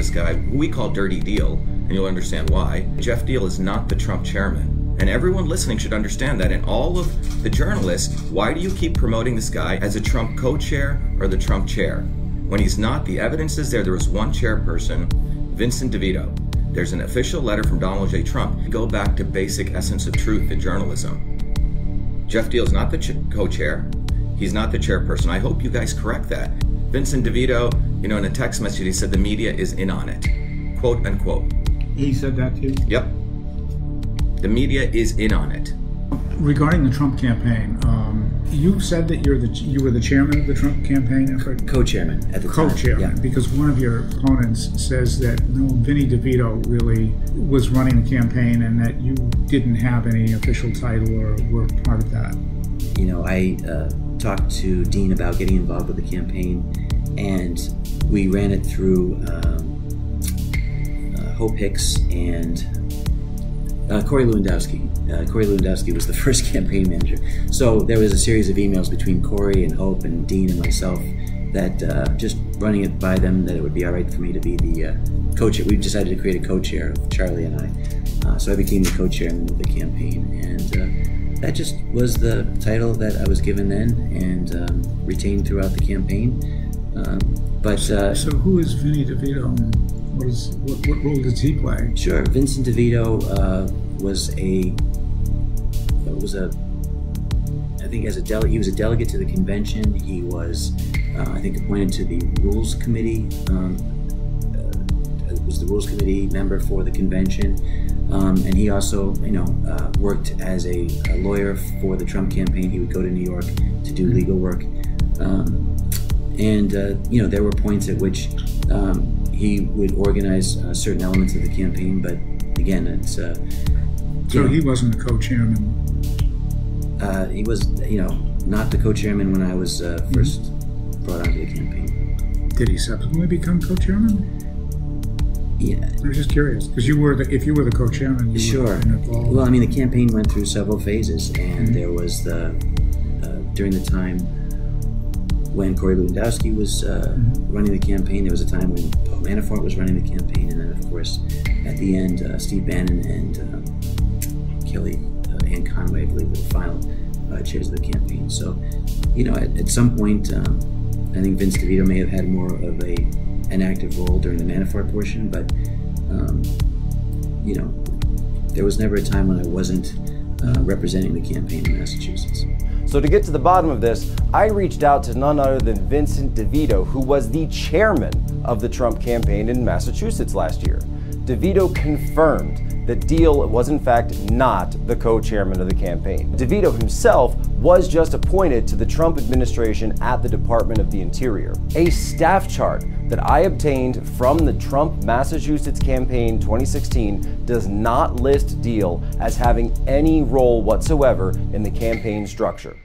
this guy, who we call Dirty Deal, and you'll understand why. Jeff Deal is not the Trump chairman. And everyone listening should understand that. And all of the journalists, why do you keep promoting this guy as a Trump co-chair or the Trump chair? When he's not, the evidence is there. There was one chairperson, Vincent DeVito. There's an official letter from Donald J. Trump. Go back to basic essence of truth in journalism. Jeff Deal is not the co-chair. He's not the chairperson. I hope you guys correct that. Vincent DeVito, in a text message, he said the media is in on it, quote unquote. He said that too? Yep. The media is in on it. Regarding the Trump campaign, you said that you were the chairman of the Trump campaign effort? Co-chairman at the time. Co-chairman, yeah. Because one of your opponents says that Vinny DeVito really was running the campaign and that you didn't have any official title or were part of that. I talked to Dean about getting involved with the campaign, and we ran it through Hope Hicks and Corey Lewandowski. Corey Lewandowski was the first campaign manager. So there was a series of emails between Corey and Hope and Dean and myself that just running it by them that it would be all right for me to be the co-chair. We decided to create a co-chair, Charlie and I. So I became the co-chairman of the campaign, and that just was the title that I was given then and retained throughout the campaign. So who is Vinny DeVito? What role does he play? Sure, Vincent DeVito he was a delegate to the convention. He was, I think, appointed to the Rules Committee. Was the Rules Committee member for the convention, and he also, worked as a lawyer for the Trump campaign. He would go to New York to do legal work, there were points at which he would organize certain elements of the campaign, but again, it's so he wasn't the co-chairman. He was, not the co-chairman when I was first brought onto the campaign. Did he subsequently become co-chairman? Yeah. I was just curious, because if you were the co-chairman, you would have been involved. Well, the campaign went through several phases, and there was during the time when Corey Lewandowski was running the campaign, there was a time when Paul Manafort was running the campaign, and then, of course, at the end, Steve Bannon and Kelly Ann Conway, I believe, were the final chairs of the campaign. So, at some point, I think Vince DeVito may have had more of an active role during the Manafort portion, but, there was never a time when I wasn't representing the campaign in Massachusetts. So to get to the bottom of this, I reached out to none other than Vincent DeVito, who was the chairman of the Trump campaign in Massachusetts last year. DeVito confirmed that Deal was in fact not the co-chairman of the campaign. DeVito himself was just appointed to the Trump administration at the Department of the Interior. A staff chart that I obtained from the Trump Massachusetts campaign 2016 does not list Deal as having any role whatsoever in the campaign structure.